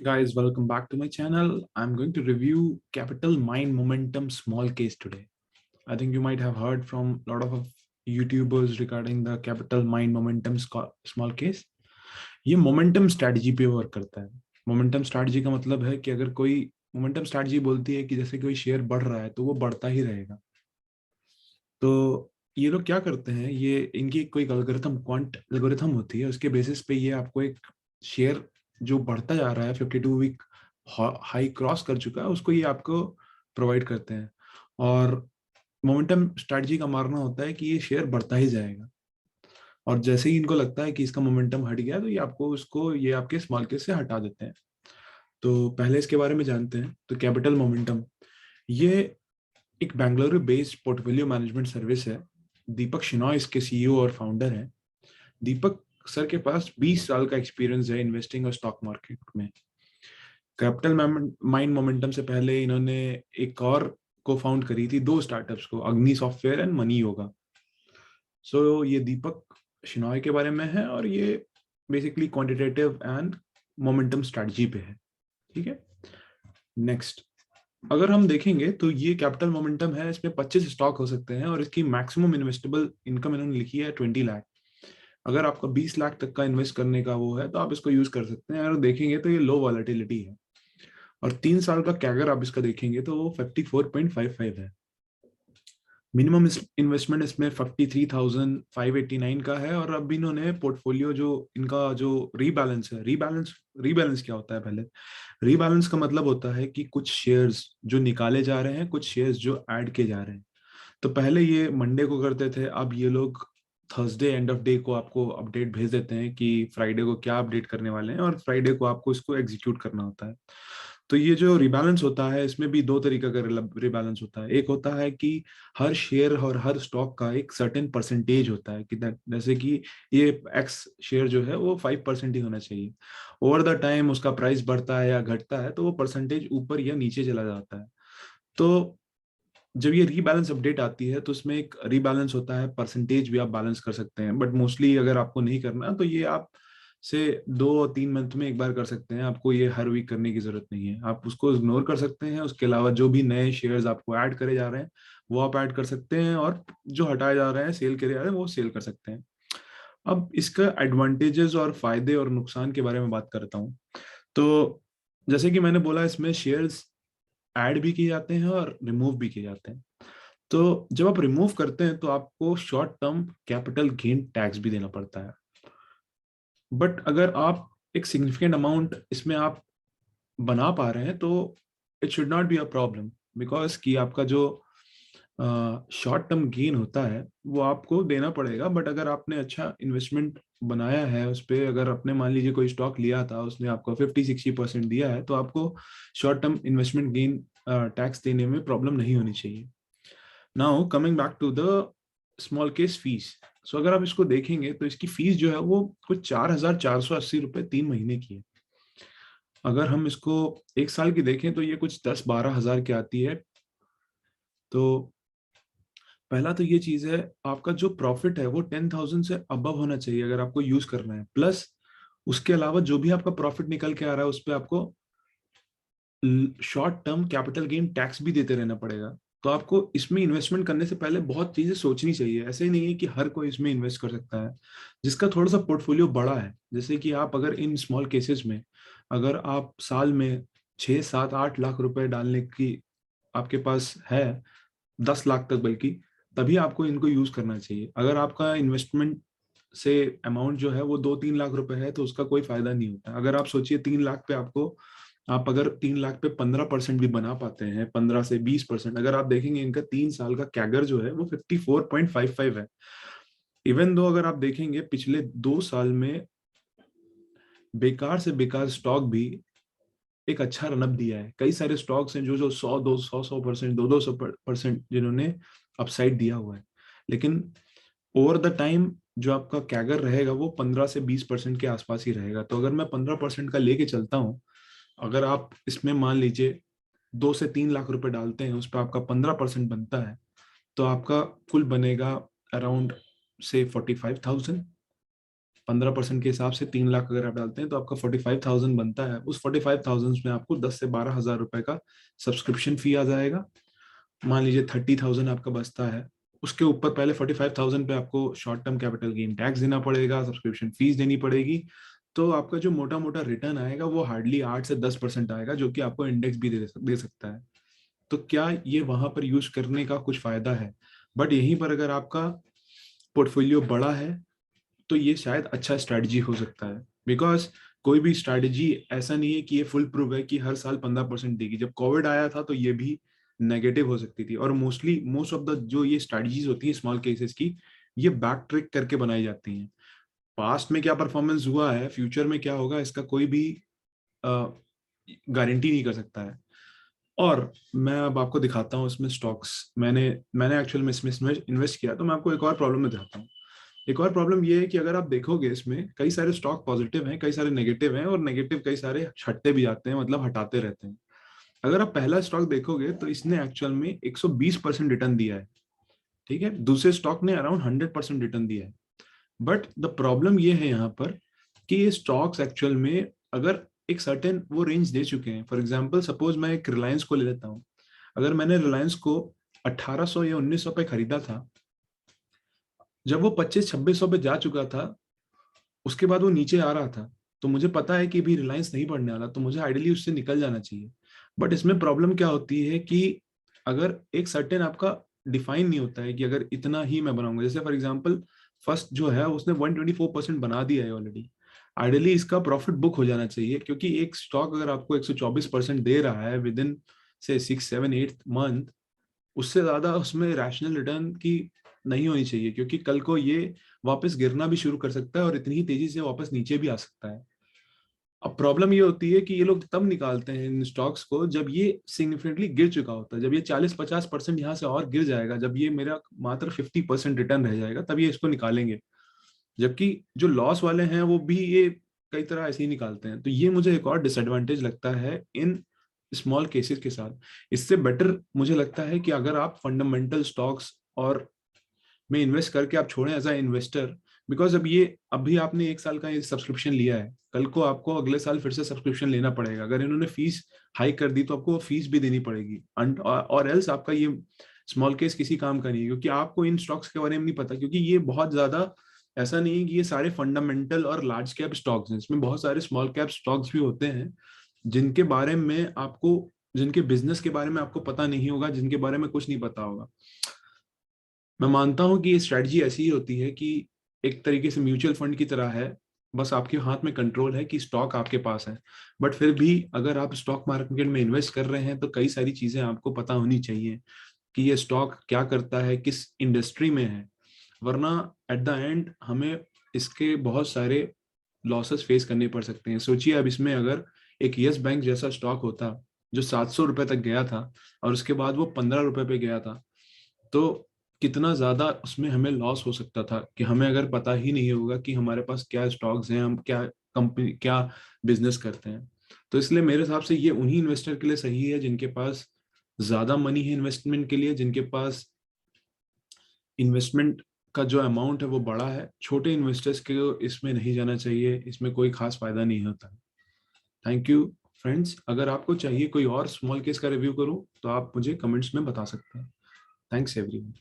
Guys, welcome back to my channel. I'm going to review Capital Mind Momentum small case today. I think you might have heard from a lot of YouTubers regarding the Capital Mind Momentum small case. ये momentum strategy पे work करता है। Momentum strategy का मतलब है कि अगर कोई मोमेंटम स्ट्रैटेजी बोलती है कि जैसे कोई शेयर बढ़ रहा है तो वो बढ़ता ही रहेगा। तो ये लोग क्या करते हैं, ये इनकी कोई एल्गोरिथम क्वांट एल्गोरिथम होती है, उसके बेसिस पे ये आपको एक शेयर जो बढ़ता जा रहा है 52 वीक हाई क्रॉस कर चुका है उसको ये आपको प्रोवाइड करते हैं। और मोमेंटम स्ट्रैटेजी का मानना होता है कि ये शेयर बढ़ता ही जाएगा और जैसे ही इनको लगता है कि इसका मोमेंटम हट गया तो ये आपको उसको ये आपके स्मॉल केस से हटा देते हैं। तो पहले इसके बारे में जानते हैं। तो कैपिटल मोमेंटम ये एक Bengaluru based portfolio management service है। दीपक शिनॉय इसके सीईओ और फाउंडर हैं। दीपक सर के पास 20 साल का एक्सपीरियंस है इन्वेस्टिंग और स्टॉक मार्केट में। कैपिटल माइंड मोमेंटम से पहले इन्होंने एक और को फाउंड करी थी, दो स्टार्टअप्स को, अग्नि सॉफ्टवेयर एंड मनी योगा। सो ये दीपक शिनॉय के बारे में है और ये basically quantitative and momentum strategy पे है। ठीक है, नेक्स्ट अगर हम देखेंगे तो ये कैपिटल मोमेंटम है, इसमें 25 स्टॉक हो सकते हैं और इसकी मैक्सिमम इन्वेस्टेबल इनकम इन्होंने लिखी है 20 लाख। अगर आपका 20 लाख तक का इन्वेस्ट करने का वो है तो आप इसको यूज कर सकते हैं। अगर देखेंगे तो ये लो वॉलेटिलिटी है और 3 साल का कैगर आप इसका देखेंगे तो वो 54.55 है। मिनिमम इन्वेस्टमेंट इसमें 43,589 का है। और अब इन्होंने पोर्टफोलियो जो इनका जो रीबैलेंस है, रीबैलेंस क्या होता है? पहले रीबैलेंस का मतलब होता है कि कुछ शेयर्स जो निकाले जा रहे हैं, कुछ शेयर्स जो ऐड किए जा रहे हैं। तो पहले ये मंडे को करते थे, अब ये लोग थर्सडे एंड ऑफ डे को आपको अपडेट भेज देते हैं कि फ्राइडे को क्या अपडेट करने वाले हैं और फ्राइडे को आपको इसको एग्जीक्यूट करना होता है। तो ये जो रिबैलेंस होता है इसमें भी दो तरीका का रिबैलेंस होता है। एक होता है कि हर शेयर और हर स्टॉक का एक सर्टेन परसेंटेज होता है कि जैसे कि ये एक्स शेयर जो है वो 5% ही होना चाहिए। ओवर द टाइम उसका प्राइस बढ़ता है या घटता है तो वो परसेंटेज ऊपर या नीचे चला जाता है। तो जब ये रीबैलेंस अपडेट आती है तो उसमें एक रीबैलेंस होता है, परसेंटेज भी आप बैलेंस कर सकते हैं, बट मोस्टली अगर आपको नहीं करना तो ये आप से 2 और 3 मंथ में एक बार कर सकते हैं। आपको ये हर वीक करने की जरूरत नहीं है, आप उसको इग्नोर कर सकते हैं। उसके अलावा जो भी नए शेयर्स आपको ऐड करे जा रहे हैं वो आप ऐड कर सकते हैं और जो हटाए जा रहे हैं, सेल करे जा रहे हैं, वो सेल कर सकते हैं। अब इसका एडवांटेजेस और फायदे और नुकसान के बारे में बात करता हूँ। तो जैसे कि मैंने बोला, इसमें शेयर्स ऐड भी किए जाते हैं और रिमूव भी किए जाते हैं। तो जब आप रिमूव करते हैं तो आपको short term capital gain tax भी देना पड़ता है। बट अगर आप एक सिग्निफिकेंट अमाउंट इसमें आप बना पा रहे हैं तो it should not be a problem, because कि आपका जो शॉर्ट टर्म गेन होता है वो आपको देना पड़ेगा। बट अगर आपने अच्छा इन्वेस्टमेंट बनाया है उस पर, अगर आपने मान लीजिए कोई स्टॉक लिया था, उसने आपको 50-60% दिया है, तो आपको short term investment gain tax देने में प्रॉब्लम नहीं होनी चाहिए। Now coming back to the small case fees. So अगर आप इसको देखेंगे तो इसकी फीस जो है वो कुछ 4,480 रुपये 3 महीने की है। अगर हम इसको 1 साल की देखें तो ये कुछ 10-12 हज़ार की आती है। तो पहला तो ये चीज है, आपका जो प्रॉफिट है वो 10,000 से अबव होना चाहिए अगर आपको यूज करना है। प्लस उसके अलावा जो भी आपका प्रॉफिट निकल के आ रहा है उस पर आपको short term capital gain tax भी देते रहना पड़ेगा। तो आपको इसमें इन्वेस्टमेंट करने से पहले बहुत चीजें सोचनी चाहिए। ऐसे ही नहीं है कि हर कोई इसमें इन्वेस्ट कर सकता है जिसका थोड़ा सा पोर्टफोलियो बड़ा है। जैसे कि आप अगर इन स्मॉल केसेस में अगर आप साल में 6-7-8 लाख रुपए डालने की आपके पास है, 10 लाख तक बल्कि, तभी आपको इनको यूज करना चाहिए। अगर आपका इन्वेस्टमेंट से अमाउंट जो है वो 2-3 लाख रुपए है तो उसका कोई फायदा नहीं होता। अगर आप सोचिए 3 लाख पे आपको, आप अगर 3 लाख पे 15% भी बना पाते हैं, 15 से 20%, अगर आप देखेंगे इनका 3 साल का कैगर जो है वो 54.55 है। इवन दो अगर आप देखेंगे पिछले 2 साल में बेकार से बेकार स्टॉक भी एक अच्छा रनअप दिया है। कई सारे स्टॉक्स हैं जो जो 100-200-100%, 200% जिन्होंने अपसाइड दिया हुआ है। लेकिन ओवर द टाइम जो आपका कैगर रहेगा वो 15 से 20% के आसपास ही रहेगा। तो अगर मैं 15% का लेके चलता हूँ, अगर आप इसमें मान लीजिए 2 से 3 लाख रुपए डालते हैं, उस पर आपका 15% बनता है, तो आपका कुल बनेगा अराउंड से 45,000 15% के हिसाब से 3 लाख अगर आप डालते हैं तो आपका 45,000 बनता है। उस 45,000 में आपको 10 से 12 हजार रुपए का सब्सक्रिप्शन फी आ जाएगा। मान लीजिए 30,000 आपका बचता है, उसके ऊपर पहले 45,000 पे आपको short term capital gain tax देना पड़ेगा, सब्सक्रिप्शन फीस देनी पड़ेगी। तो आपका जो मोटा मोटा रिटर्न आएगा वो हार्डली 8 से 10% आएगा, जो कि आपको इंडेक्स भी दे सकता है। तो क्या ये वहां पर यूज करने का कुछ फायदा है? बट यहीं पर अगर आपका पोर्टफोलियो बड़ा है तो ये शायद अच्छा स्ट्रैटेजी हो सकता है, बिकॉज कोई भी स्ट्रैटेजी ऐसा नहीं है कि ये फुल प्रूफ है कि हर साल 15% देगी। जब कोविड आया था तो ये भी नेगेटिव हो सकती थी। और मोस्ट ऑफ द जो ये स्ट्रैटेजीज होती है स्मॉल केसेस की, ये बैक ट्रिक करके बनाई जाती हैं। पास्ट में क्या परफॉर्मेंस हुआ है, फ्यूचर में क्या होगा, इसका कोई भी गारंटी नहीं कर सकता है। और मैं अब आपको दिखाता हूँ इसमें स्टॉक्स, मैंने मैंने एक्चुअल में इसमें इन्वेस्ट किया। तो मैं आपको एक और प्रॉब्लम में दिखाता हूँ। एक और प्रॉब्लम ये है कि अगर आप देखोगे इसमें कई सारे स्टॉक पॉजिटिव हैं, कई सारे नेगेटिव हैं, और नेगेटिव कई सारे हटते भी जाते हैं, मतलब हटाते रहते हैं। अगर आप पहला स्टॉक देखोगे तो इसने एक्चुअल में 120% रिटर्न दिया है, ठीक है। दूसरे स्टॉक ने अराउंड 100% रिटर्न दिया है। बट द प्रॉब्लम ये है यहाँ पर कि ये स्टॉक्स एक्चुअल में अगर एक सर्टेन वो रेंज दे चुके हैं। फॉर एग्जाम्पल सपोज मैं एक रिलायंस को ले लेता हूँ। अगर मैंने रिलायंस को 1800 या 1900 पे खरीदा था, जब वो 2500-2600 पे जा चुका था, उसके बाद वो नीचे आ रहा था, तो मुझे पता है कि भी रिलायंस नहीं बढ़ने वाला, तो मुझे आइडियली उससे निकल जाना चाहिए। बट इसमें प्रॉब्लम क्या होती है कि अगर एक सर्टेन आपका डिफाइन नहीं होता है कि अगर इतना ही मैं बनाऊंगा, जैसे फॉर एग्जांपल फर्स्ट जो है उसने 124% बना दिया है ऑलरेडी। आइडियली इसका प्रॉफिट बुक हो जाना चाहिए, क्योंकि एक स्टॉक अगर आपको 124% दे रहा है विद इन से 6 7 8 मंथ, उससे ज्यादा उसमें रैशनल रिटर्न की नहीं होनी चाहिए, क्योंकि कल को ये वापस गिरना भी शुरू कर सकता है और इतनी ही तेजी से वापस नीचे भी आ सकता है। अब प्रॉब्लम ये होती है कि ये लोग तब निकालते हैं इन स्टॉक्स को जब ये सिग्निफिकेंटली गिर चुका होता है। जब ये 40-50% यहाँ से और गिर जाएगा, जब ये मेरा मात्र 50% रिटर्न रह जाएगा, तब ये इसको निकालेंगे। जबकि जो लॉस वाले हैं वो भी ये कई तरह ऐसे ही निकालते हैं। तो ये मुझे एक और डिसएडवांटेज लगता है इन स्मॉल केसेस के साथ। इससे बेटर मुझे लगता है कि अगर आप फंडामेंटल स्टॉक्स और में इन्वेस्ट करके आप छोड़ें एज अ इन्वेस्टर। बिकॉज अब ये अभी आपने 1 साल का ये सब्सक्रिप्शन लिया है, कल को आपको अगले साल फिर से सब्सक्रिप्शन लेना पड़ेगा। अगर इन्होंने फीस हाइक कर दी तो आपको फीस भी देनी पड़ेगी, और एल्स आपका ये स्मॉल केस किसी काम का नहीं है, क्योंकि आपको इन स्टॉक्स के बारे में नहीं पता। क्योंकि ये बहुत ज्यादा ऐसा नहीं है कि ये सारे फंडामेंटल और लार्ज कैप स्टॉक्स हैं, इसमें बहुत सारे स्मॉल कैप स्टॉक्स भी होते हैं जिनके बारे में आपको, जिनके बिजनेस के बारे में आपको पता नहीं होगा, जिनके बारे में कुछ नहीं पता होगा। मैं मानता हूं कि ये स्ट्रेटजी ऐसी ही होती है कि एक तरीके से म्यूचुअल फंड की तरह है, बस आपके हाथ में कंट्रोल है कि स्टॉक आपके पास है। बट फिर भी अगर आप स्टॉक मार्केट में इन्वेस्ट कर रहे हैं तो कई सारी चीजें आपको पता होनी चाहिए कि ये स्टॉक क्या करता है, किस इंडस्ट्री में है। वरना एट द एंड हमें इसके बहुत सारे लॉसेस फेस करने पड़ सकते हैं। सोचिए अब इसमें अगर एक यस बैंक जैसा स्टॉक होता जो 700 रुपए तक गया था और उसके बाद वो 15 रुपए पे गया था, तो कितना ज्यादा उसमें हमें लॉस हो सकता था कि हमें अगर पता ही नहीं होगा कि हमारे पास क्या स्टॉक्स हैं, हम क्या कंपनी क्या बिजनेस करते हैं। तो इसलिए मेरे हिसाब से ये उन्हीं इन्वेस्टर के लिए सही है जिनके पास ज्यादा मनी है इन्वेस्टमेंट के लिए, जिनके पास इन्वेस्टमेंट का जो अमाउंट है वो बड़ा है। छोटे इन्वेस्टर्स के इसमें नहीं जाना चाहिए, इसमें कोई खास फायदा नहीं होता। Thank you friends. अगर आपको चाहिए कोई और स्मॉल केस का रिव्यू करूं तो आप मुझे कमेंट्स में बता सकते हैं। Thanks everyone.